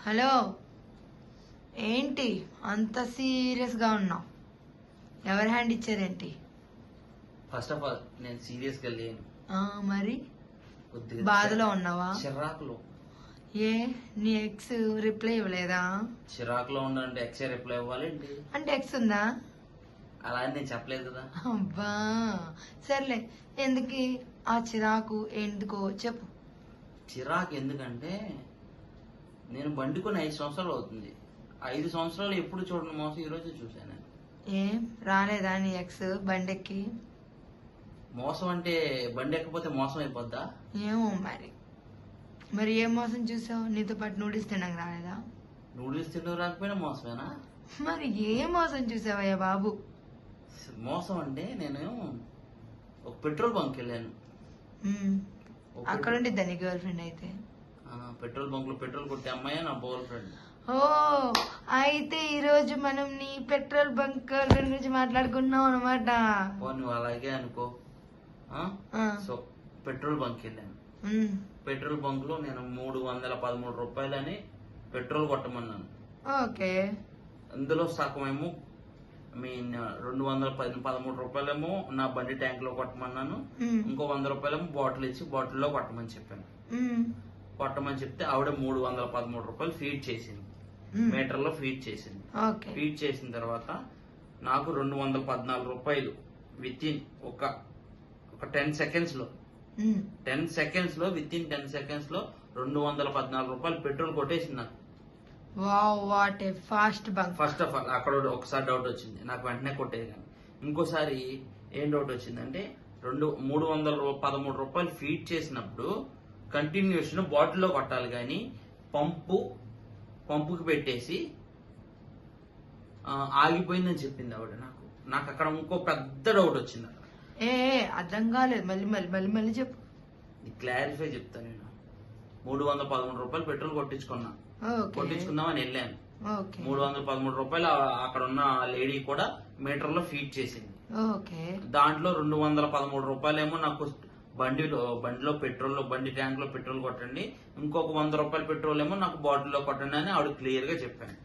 Hello, ఏంటి అంత సీరియస్గా ఉన్నావు? ఎవరి హ్యాండ్ ఇచ్చారేంటి? ఫస్ట్ ఆఫ్ ఆల్ నేను సీరియస్ గా లేను. మరి కొద్దిగా బాధలో ఉన్నావా? చిరాకులో. ఏ నీ ఎక్స్ రిప్లై ఇవ్వలేదా? చిరాకులో ఉండంటే ఎక్స్ రిప్లై ఇవ్వాలండి. అంటే ఎక్స్ ఉందా? అలా అని నేను చెప్పలేదు కదా. అబ్బా సర్లే, ఎందుకు ఆ చిరాకు? ఎందుకో చెప్పు. చిరాకు ఎందుకంటే నేను బండి కొని 5 సంవత్సరాలు అవుతుంది. 5 సంవత్సరాలు ఎప్పుడు చూడని మోసం ఈ రోజు చూశాను. ఏం రాలేదా నీ ఎక్స్ బండెక్కి? మోసం అంటే బండి ఎక్కకపోతే మోసం అయిపోద్దా? ఏమో మరి ఏం మోసం చూసావు? నీతో పాటు నూడిల్స్ తినక రాలేదా? నూడిల్స్ తింటూ రాకపోయినా మోసమేనా? మరి ఏ మోసం చూసావయ్యా బాబు? మోసం అంటే నేను ఒక పెట్రోల్ బంక్ వెళ్ళాను. అక్కడ ఉండిద్దా నీ గర్ల్ ఫ్రెండ్ అయితే? పెట్రోల్ బంక్ లో పెట్రోల్ కొట్టే అమ్మాయి నా గర్ల్ ఫ్రెండ్. ఓ అయితే ఈ రోజు మనం నీ పెట్రోల్ బంక్ గర్ల్ ఫ్రెండ్ గురించి మాట్లాడుకున్నాం అనమాట. నువ్వు అలాగే అనుకో. సో పెట్రోల్ బంక్ వెళ్ళాను. పెట్రోల్ బంక్ లో నేను 313 రూపాయలని పెట్రోల్ కొట్టమన్నాను. ఓకే. అందులో సగమేమో 213 రూపాయలేమో నా బండి ట్యాంక్ లో కొట్టమన్నాను. ఇంకో 100 రూపాయలేమో బాటిల్ ఇచ్చి బాటిల్లో కొట్టమని చెప్పాను. కొట్టమని చెప్తే ఆవిడ 313 రూపాయలు ఫీడ్ చేసింది. మీటర్ లో ఫీడ్ చేసింది. ఫీడ్ చేసిన తర్వాత నాకు 214 రూపాయలు విత్ ఇన్ ఒక 10 సెకండ్స్ లో 10 సెకండ్స్ లో విత్ ఇన్ 10 సెకండ్స్ లో 214 రూపాయలు పెట్రోల్ కొట్టేసింది నాకు. Wow, what a fast bunk. First of all అక్కడ ఒకసారి డౌట్ వచ్చింది నాకు, వెంటనే కొట్టేది. కానీ ఇంకోసారి ఏం డౌట్ వచ్చిందంటే 313 రూపాయలు ఫీడ్ చేసినప్పుడు కంటిన్యూషన్ బాటిల్లో కొట్టాలి కానీ పంపుకి పెట్టేసి ఆగిపోయిందని చెప్పింది ఆవిడ. నాకు అక్కడ ఇంకో పెద్ద డౌట్ వచ్చింది. ఏ అర్థం కాలేదు, మళ్ళీ చెప్పు. క్లారిఫై చెప్తాను. నేను 313 రూపాయలు పెట్రోల్ కొట్టించుకుందామని వెళ్ళాను. 313 రూపాయలు అక్కడ ఉన్న లేడీ కూడా మీటర్ లో ఫీడ్ చేసింది. దాంట్లో 213 రూపాయలేమో నాకు బండిలో బండి ట్యాంక్ లో పెట్రోల్ కొట్టండి, ఇంకొక 100 రూపాయల పెట్రోల్ ఏమో నాకు బాటిల్లో కొట్టండి అని ఆవిడ క్లియర్ గా చెప్పాను.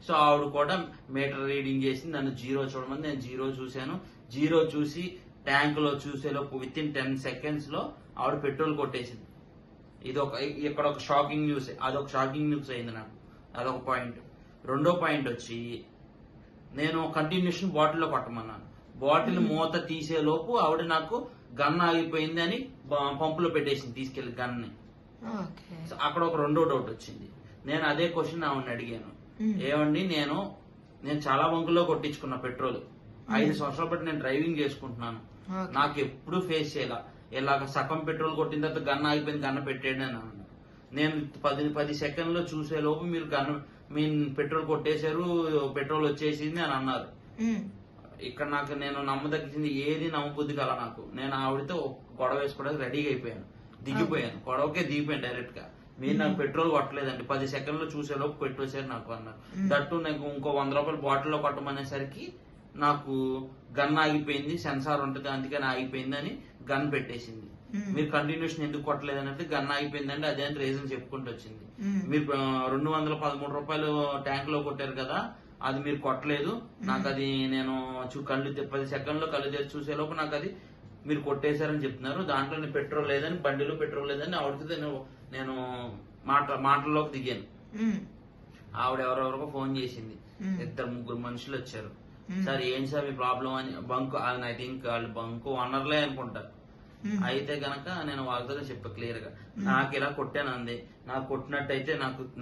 సో ఆవిడ కూడా మీటర్ రీడింగ్ చేసి నన్ను జీరో చూడమని నేను జీరో చూశాను. జీరో చూసి ట్యాంక్ లో చూసేలోపు విత్ ఇన్ 10 సెకండ్స్ లో ఆవిడ పెట్రోల్ కొట్టేసింది. ఇక్కడ ఒక షాకింగ్ న్యూస్, అదొక షాకింగ్ న్యూస్ అయింది నాకు. అదొక పాయింట్. రెండో పాయింట్ వచ్చి నేను కంటిన్యూషన్ బాటిల్లో కొట్టమన్నాను. బాటిల్ మూత తీసేలోపు ఆవిడ నాకు గన్ ఆగిపోయింది అని పంపులో పెట్టేసింది తీసుకెళ్లి గన్ని. అక్కడ ఒక రెండో డౌట్ వచ్చింది. నేను అదే క్వశ్చన్ ఆవిడని అడిగాను, ఏమండి నేను చాలా బంకుల్లో కొట్టించుకున్న పెట్రోల్ 5 సంవత్సరాల బట్టి నేను డ్రైవింగ్ చేసుకుంటున్నాను, నాకు ఎప్పుడు ఫేస్ చేయాల, ఇలాగ సగం పెట్రోల్ కొట్టిన తర్వాత గన్న ఆగిపోయింది, గన్న పెట్టేయండి అని అన్నాను. నేను 10 సెకండ్లో చూసే లోపు మీరు పెట్రోల్ కొట్టేశారు, పెట్రోల్ వచ్చేసింది అని అన్నారు. ఇక్కడ నేను నమ్మదగ్గింది ఏది నమ్మబుద్ధి కల నాకు. నేను ఆవిడతో గొడవ వేసుకోవడానికి రెడీగా అయిపోయాను, దిగిపోయాను. గొడవకే దిగిపోయాను డైరెక్ట్ గా. మీరు నాకు పెట్రోల్ కొట్టలేదండి, 10 సెకండ్లో చూసేలోపు పెట్టొచ్చారు నాకు అన్నారు. దట్టు నాకు ఇంకో 100 రూపాయలు బాటిల్లో కొట్టమనేసరికి నాకు గన్ ఆగిపోయింది, సెన్సార్ ఉంటుంది అందుకని ఆగిపోయింది అని గన్ పెట్టేసింది. మీరు కంటిన్యూషన్ ఎందుకు కొట్టలేదు అంటే గన్ ఆగిపోయిందండి అదే అని రీజన్ చెప్పుకుంటూ వచ్చింది. మీరు 213 రూపాయలు ట్యాంక్ లో కొట్టారు కదా, అది మీరు కొట్టలేదు, నాకు అది నేను 10 సెకండ్లో కళ్ళు తెరిచి చూసేలోపు నాకు అది మీరు కొట్టేశారని చెప్తున్నారు. దాంట్లో పెట్రోల్ లేదని, బండిలో పెట్రోల్ లేదని ఆవిడకి నేను మాటల్లోకి దిగాను. ఆవిడ ఎవరెవరికో ఫోన్ చేసింది, 2-3 మనుషులు వచ్చారు. సార్ ఏంటి సార్ మీ ప్రాబ్లం అని. బంక్ ఐ థింక్ వాళ్ళు బంకు ఓనర్లే అనుకుంటారు. అయితే గనక నేను వాళ్ళతో చెప్పా క్లియర్ గా, నాకు ఇలా కొట్టాను అంది. నాకు కొట్టినట్టయితే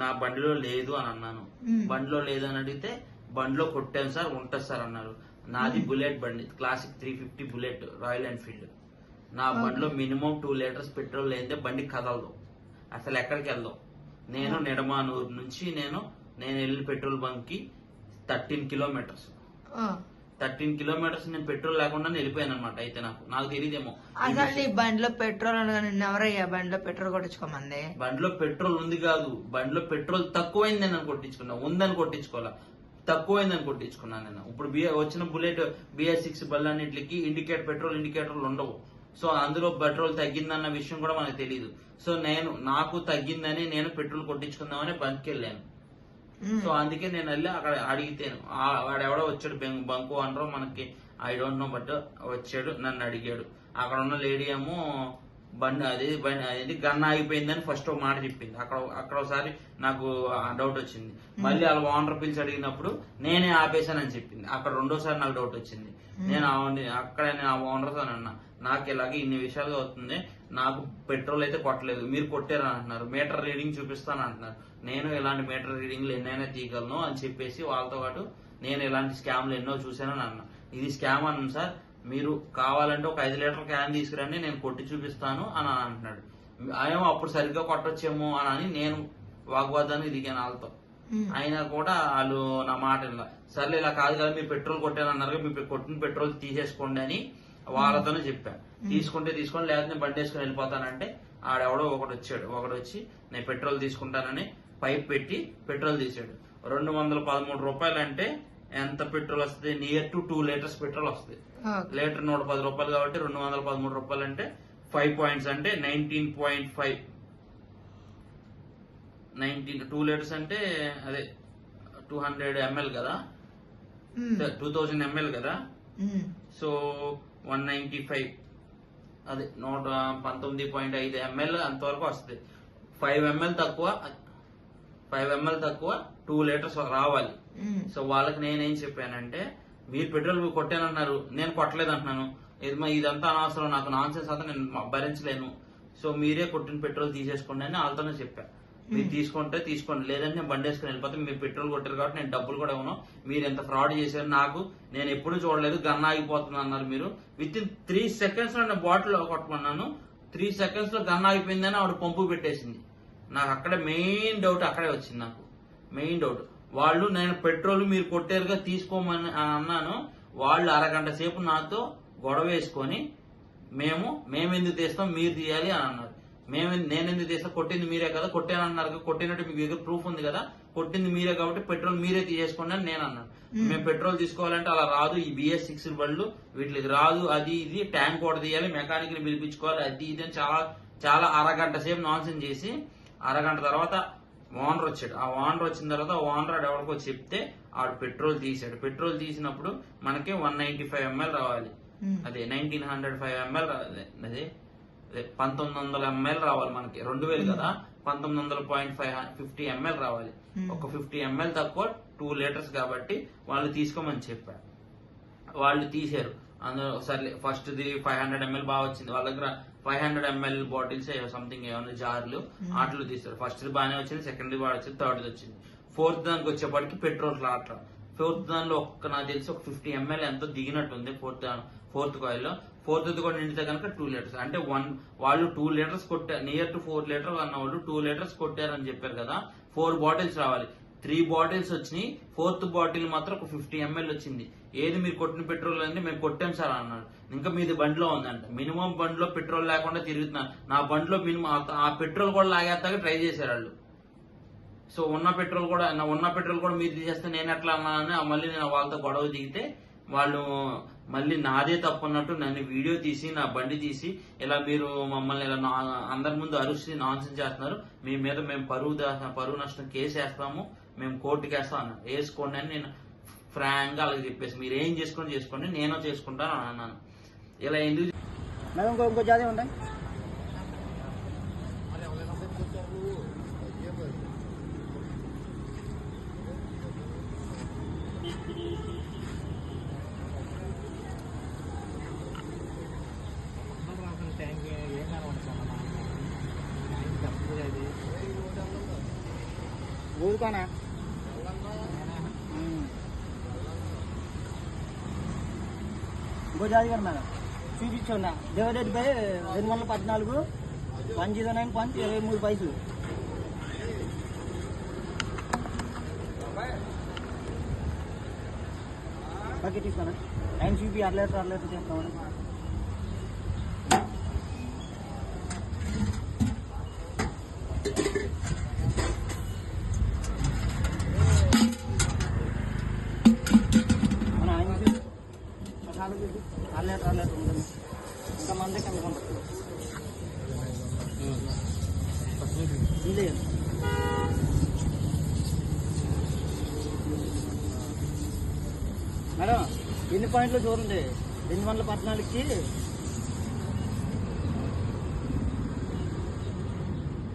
నా బండిలో లేదు అని అన్నాను. బండిలో లేదు అని అడిగితే బండిలో కొట్టాను సార్, ఉంటుంది సార్ అన్నారు. నాది బుల్లెట్ బండి, క్లాసిక్ 350 బుల్లెట్ రాయల్ ఎన్ఫీల్డ్. నా బండిలో మినిమం 2 లీటర్స్ పెట్రోల్ లేదే బండి కదలదు, అసలు ఎక్కడికి వెళ్దాం. నేను నిడమానూరు నుంచి నేను వెళ్ళిన పెట్రోల్ బంక్ కి 13 కిలోమీటర్స్. 13 కిలోమీటర్స్ నేను పెట్రోల్ లేకుండా వెళ్ళిపోయాను అనమాట. అయితే నాకు తెలియదేమో అసలు బండిలో పెట్రోల్ ఎవరయ్యా బండిలో పెట్రోల్ కొట్టించుకోమంది. బండిలో పెట్రోల్ ఉంది కాదు, బండిలో పెట్రోల్ తక్కువైంది అని కొట్టించుకున్నా, ఉందని కొట్టించుకోవాలా, తక్కువైందని కొట్టించుకున్నాను నేను. ఇప్పుడు వచ్చిన బుల్లెట్ BS6 బళ్ళన్నింటికి పెట్రోల్ ఇండికేటర్లు ఉండవు. సో అందులో పెట్రోల్ తగ్గిందన్న విషయం కూడా మనకు తెలియదు. సో నాకు తగ్గిందని నేను పెట్రోల్ కొట్టించుకుందామని బంక్కి వెళ్ళాను. సో అందుకే నేను వెళ్ళి అక్కడ అడిగితేను వాడెవడో వచ్చాడు, బంకు అనరో మనకి ఐ డోంట్ నో, బట్ వచ్చాడు, నన్ను అడిగాడు. అక్కడ ఉన్న లేడీ ఏమో బండి గన్ ఆగిపోయిందని ఫస్ట్ ఒక మాట చెప్పింది. అక్కడ ఒకసారి నాకు డౌట్ వచ్చింది. మళ్ళీ వాళ్ళ ఓనర్ పిలిచి అడిగినప్పుడు నేనే ఆపేశానని చెప్పింది. అక్కడ రెండోసారి నాకు డౌట్ వచ్చింది. నేను ఆ ఓనర్ తో అన్నా, నాకు ఇలాగే ఇన్ని విషయాలు అవుతుంది, నాకు పెట్రోల్ అయితే కొట్టలేదు, మీరు కొట్టారని అంటున్నారు, మీటర్ రీడింగ్ చూపిస్తాను అంటున్నారు. నేను ఇలాంటి మీటర్ రీడింగ్లు ఎన్నైనా తీయగలను అని చెప్పేసి వాళ్ళతో పాటు నేను ఇలాంటి స్కామ్లు ఎన్నో చూశానని అన్నా. ఇది స్కామ్ అన్నాను సార్, మీరు కావాలంటే ఒక 5 లీటర్ క్యాన్ తీసుకురండి, నేను కొట్టి చూపిస్తాను అని అంటున్నాడు. ఏమో అప్పుడు సరిగ్గా కొట్టొచ్చేమో అని నేను వాగ్వాదాన్ని దిగాను వాళ్ళతో. అయినా కూడా వాళ్ళు నా మాట ఇలా, సర్లే ఇలా కాదు కదా, మీరు పెట్రోల్ కొట్టారన్నారు, మీరు కొట్టిన పెట్రోల్ తీసేసుకోండి అని వాళ్ళతోనే చెప్పాను. తీసుకుంటే తీసుకోండి, లేకపోతే నేను బండి వేసుకుని వెళ్ళిపోతానంటే ఆడెవడో ఒకడు వచ్చి నేను పెట్రోల్ తీసుకుంటానని పైప్ పెట్టి పెట్రోల్ తీసాడు. 213 రూపాయలు అంటే ఎంత పెట్రోల్ వస్తుంది? నియర్ టు 2 లీటర్స్ పెట్రోల్ వస్తుంది. లీటర్ 110 రూపాయలు కాబట్టి 213 రూపాయలు అంటే 5 పాయింట్స్ అంటే 19.5. 2 లీటర్స్ అంటే అదే 200 ml కదా, 2000 ml కదా. సో 195 అదే 119.5 ml అంతవరకు వస్తుంది. 5 ml తక్కువ 2 లీటర్స్ రావాలి. సో వాళ్ళకి నేనేం చెప్పానంటే, మీరు పెట్రోల్ కొట్టానన్నారు, నేను కొట్టలేదు అంటున్నాను, ఇదంతా అనవసరం, నాకు నాన్ సెన్స్ అంతా నేను భరించలేను, సో మీరే కొట్టిన పెట్రోల్ తీసేసుకోండి అని వాళ్ళతోనే చెప్పాను. మీరు తీసుకుంటే తీసుకోండి, లేదంటే నేను బండి వేసుకుని వెళ్ళిపోతే, మీరు పెట్రోల్ కొట్టారు కాబట్టి నేను డబ్బులు కూడా ఇవ్వను, మీరు ఎంత ఫ్రాడ్ చేశారు, నేను ఎప్పుడు చూడలేదు, గన్ ఆగిపోతుంది అన్నారు మీరు. విత్ ఇన్ 3 seconds లో నేను బాటిల్ కొట్టమన్నాను, 3 seconds లో గన్ ఆగిపోయిందని ఆవిడ పంపు పెట్టేసింది. నాకు అక్కడ మెయిన్ డౌట్ అక్కడే వచ్చింది. నాకు మెయిన్ డౌట్, వాళ్ళు నేను పెట్రోల్ మీరు కొట్టారుగా తీసుకోమని అన్నాను, వాళ్ళు అరగంట సేపు నాతో గొడవ వేసుకొని మేమెందుకు తీస్తాం, మీరు తీయాలి అని అన్నారు. నేనెందుకు తీస్తా, కొట్టింది మీరే కదా, కొట్టానన్నారు, కొట్టినట్టు మీ దగ్గర ప్రూఫ్ ఉంది కదా, కొట్టింది మీరే కాబట్టి పెట్రోల్ మీరే తీసేసుకోండి అని నేను అన్నాను. మేము పెట్రోల్ తీసుకోవాలంటే అలా రాదు, ఈ BS6 బళ్ళు వీటికి రాదు, అది ఇది ట్యాంక్ కూడా తీయాలి, మెకానిక్ ని పిలిపించుకోవాలి, అది ఇది అని చాలా అరగంట సేపు నాన్సెన్స్ చేసి, అరగంట తర్వాత ఓనర్ వచ్చాడు. ఆ ఓనర్ వచ్చిన తర్వాత ఓనర్ ఎవరికో చెప్తే ఆడు పెట్రోల్ తీసాడు. పెట్రోల్ తీసినప్పుడు మనకి 195 ml రావాలి, అదే 1905 ml, అదే 1900 ml రావాలి మనకి. 2000 కదా, 1900.50 ml రావాలి. ఒక 50 ml తక్కువ 2 లీటర్స్ కాబట్టి వాళ్ళు తీసుకోమని చెప్పారు. వాళ్ళు తీసారు. అందులో సర్లే, ఫస్ట్ ది 500 ml బాగా వచ్చింది, వాళ్ళ దగ్గర 500 ml బాటిల్స్ సంథింగ్ ఏమన్నా జార్లు ఆటలు తీస్తారు. ఫస్ట్ ది బాగానే వచ్చింది, సెకండ్ ది బాగా వచ్చింది, థర్డ్ ది వచ్చింది. 4th దానికి వచ్చేప్పటికి పెట్రోల్ అట్లా 4th దానిలో నాకు తెలిసి ఒక 50 ml ఎంతో దిగినట్టుంది. 4th కాయిల్లో 4th కూడా నిండితే కనుక 2 లీటర్స్ అంటే వాళ్ళు 2 లీటర్స్ కొట్టారు, నియర్ టు 4 లీటర్స్ అన్న వాళ్ళు 2 లీటర్స్ కొట్టారని చెప్పారు కదా. 4 బాటిల్స్ రావాలి, 3 బాటిల్స్ వచ్చినాయి. 4th బాటిల్ మాత్రం ఒక 50 ml వచ్చింది. ఏది మీరు కొట్టిన పెట్రోల్ అంటే మేము కొట్టాం సార్ అన్నాడు. ఇంకా మీది బండిలో ఉందంట, మినిమం బండిలో పెట్రోల్ లేకుండా తిరుగుతున్నాను, నా బండిలో మినిమం ఆ పెట్రోల్ కూడా లాగేస్తాగా ట్రై చేశారు వాళ్ళు. సో ఉన్న పెట్రోల్ కూడా మీరు తీసేస్తే నేను ఎట్లా అన్నానని మళ్ళీ నేను వాళ్ళతో గొడవ దిగితే, వాళ్ళు మళ్ళీ నాదే తప్పు అన్నట్టు నన్ను వీడియో తీసి నా బండి తీసి ఇలా మీరు మమ్మల్ని ఇలా అందరి ముందు అరుచి నాన్సెన్స్ చేస్తున్నారు, మీ మీద మేము పరువు నష్టం కేసు వేస్తాము, మేము కోర్టుకి వేస్తాం అన్నారు. వేసుకోండి అని నేను ఫ్రాంక్ గా అలాగే చెప్పేసి, మీరు ఏం చేసుకోండి నేను చేసుకుంటాను అని అన్నాను. ఇలా ఎందుకు ఉంటాయి ఊరుకోనా గోజాది గారు మేడం చూపించండి. దేవరెడ్డిపై 214 109.23 బకెట్ తీసుకోనా 9 చూపి 6 లీటర్ చేస్తామని. మన 5 4 లీటర్ ఉంటుంది, ఇంతమంది కనుక ఇందులో మేడం ఎన్ని పాయింట్లు చూడండి 214కి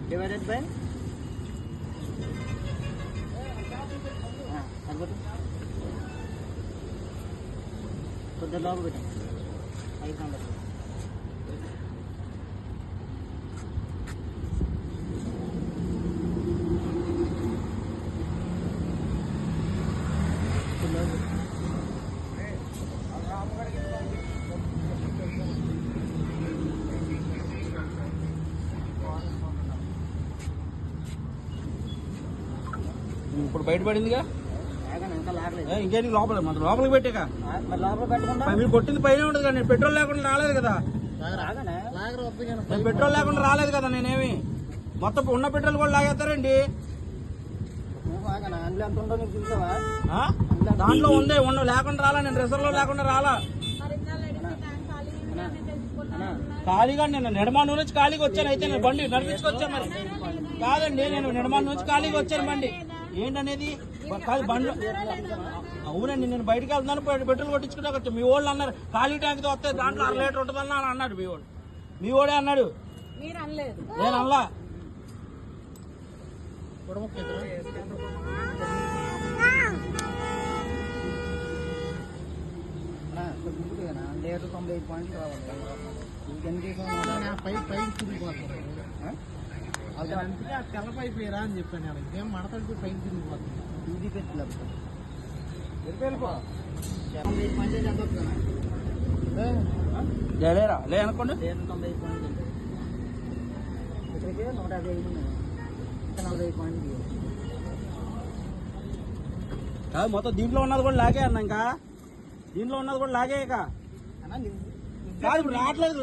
డివైడెడ్ బై అనుకోండి కొద్దిగా లోపల పెట్టండి 500. ఇప్పుడు బయటపడిందిగా ఇంకా లాగలేదు. ఇంకేంటి లోపల మాత్రం లోపలికి పెట్టాక మరి లోపల పెట్టకుండా మీరు కొట్టింది పైన ఉంటుంది కదా. నేను పెట్రోల్ లేకుండా రాలేదు కదా. రాగానే నేను పెట్రోల్ లేకుండా రాలేదు కదా. నేనేమి మొత్తం ఉన్న పెట్రోల్ కూడా లాగేస్తారండి. అందులో ఎంత ఉందో నీకు చూసావా? దాంట్లో ఉంది లేకుండా రాలా. నేను రిజర్వ్ లో లేకుండా రాలా. ఖాళీగా నేను నిడమాన్ నుంచి ఖాళీగా వచ్చాను. అయితే నేను బండి నడిపించుకొచ్చాను. మరి కాదండి, నేను నిడమాన్ నుంచి ఖాళీగా వచ్చాను. బండి ఏంటనేది కాదు బండి. అవునండి, నేను బయటకు వెళ్తున్నాను. పెట్రోల్ కొట్టించుకుంటా వచ్చాను. మీ వాళ్ళు అన్నారు ఖాళీ ట్యాంక్ తో వస్తే దాంట్లో 1 లీటర్ ఉంటుందని అని అన్నాడు మీ వాడు. మీ వాడే అన్నాడు, నేను అల్లా. లీటర్ 95 పాయింట్లు రావాలి. తెల్లపైపోయారా అని చెప్పాను. ఇదేం మడతడితే పైకి తిరిగిపోతుంది. ఇది పెట్టి లేరా లే అనుకోండి. లీటర్ 95 పాయింట్లు ఇక్కడికి 155 ఉన్నాయి. ఇంకా 45 పాయింట్లు కాదు, మొత్తం దీంట్లో ఉన్నది కూడా లాగే అన్న. ఇంకా దీంట్లో ఉన్నది కూడా లాగే. కాదు ఇప్పుడు రావట్లేదు.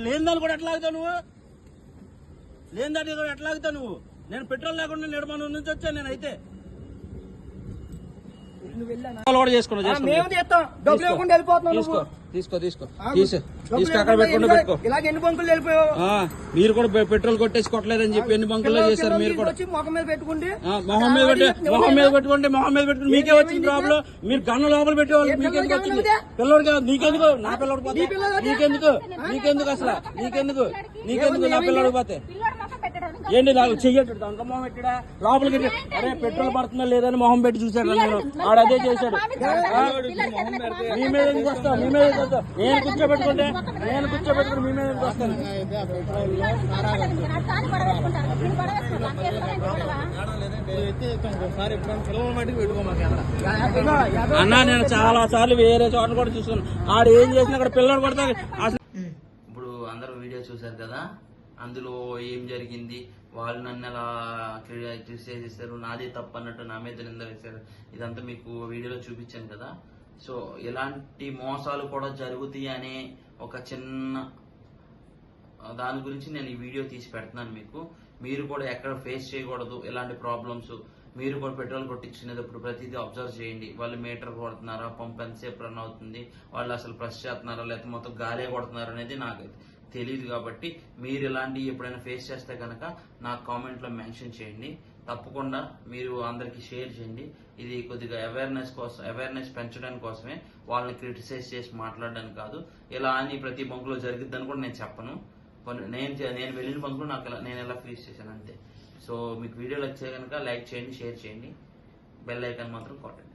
లేని దాన్ని కూడా ఎట్లా ఆగుతావు నువ్వు? లేని దాన్ని కూడా ఎట్లా ఆగుతావు నువ్వు? నేను పెట్రోల్ లేకుండా నిడమనూరు నుంచి వచ్చాను. నేనైతే కూడా తీసుకో అక్కడ పెట్టుకుంటూ పెట్టుకో. ఇలాగ ఎన్ని బంకులు వెళ్ళిపోయావు? మీరు కూడా పెట్రోల్ కొట్టేసి కొట్టలేదని చెప్పి ఎన్ని బంకుల్లో చేశారు. మీరు కూడా మొహం మీద పెట్టుకుంటే మొహం మీద పెట్టుకుంటే మీకే వచ్చింది ప్రాబ్లం. మీరు గన్న లోపల పెట్టేవాళ్ళు మీకెందుకు వచ్చింది? పిల్లడికి నీకెందుకు? నా పిల్లడికి పోతే నీకెందుకు అసలు? నీకెందుకు నా పిల్లడికి పోతే ఏంటి? నాకు చెయ్యట్టు దాంట్లో మొహం పెట్టాడా? లోపలికి అరే పెట్రోల్ పడుతుందా లేదని మొహం పెట్టి చూశాడు. నేను ఆడదే చేశాడు. మీ మీద ఎందుకు వస్తావు? నేను కూర్చోబెట్టుకుంటే మీ మీద ఎందుకు వస్తాను? అన్నా నేను చాలా సార్లు వేరే చోట కూడా చూస్తున్నాను. ఆడు ఏం చేసినా అక్కడ పిల్లలు పడతారు. ఇప్పుడు అందరూ వీడియో చూశారు కదా. అందులో ఏం జరిగింది, వాళ్ళు నన్ను అలా చేసేసారు, నాదే తప్పు అన్నట్టు నా మీద నింద వేశారు. ఇదంతా మీకు వీడియోలో చూపించాను కదా. సో ఎలాంటి మోసాలు కూడా జరుగుతాయి అనే ఒక చిన్న దాని గురించి నేను ఈ వీడియో తీసి పెడుతున్నాను మీకు. మీరు కూడా ఎక్కడ ఫేస్ చేయకూడదు ఇలాంటి ప్రాబ్లమ్స్. మీరు కూడా పెట్రోల్ కొట్టించుకునేటప్పుడు ప్రతిదీ అబ్జర్వ్ చేయండి. వాళ్ళు మీటర్ కొడుతున్నారా, పంప్ ఎంతసేపు రన్ అవుతుంది, వాళ్ళు అసలు ప్రెస్ చేస్తున్నారా లేకపోతే మొత్తం గాలే కొడుతున్నారు అనేది నాకు తెలియదు. కాబట్టి మీరు ఇలాంటివి ఎప్పుడైనా ఫేస్ చేస్తే కనుక నాకు కామెంట్లో మెన్షన్ చేయండి. తప్పకుండా మీరు అందరికి షేర్ చేయండి. ఇది కొద్దిగా అవేర్నెస్ పెంచడానికి కోసమే, వాళ్ళని క్రిటిసైజ్ చేసి మాట్లాడడానికి కాదు. ఇలా అని ప్రతి బంకులో జరిగిద్దని కూడా నేను చెప్పను. నేను వెళ్ళిన బంకులో నేను ఎలా ఫేస్ చేశాను అంతే. సో మీకు వీడియోలు వచ్చే కనుక లైక్ చేయండి, షేర్ చేయండి, బెల్ ఐకాన్ మాత్రం కొట్టండి.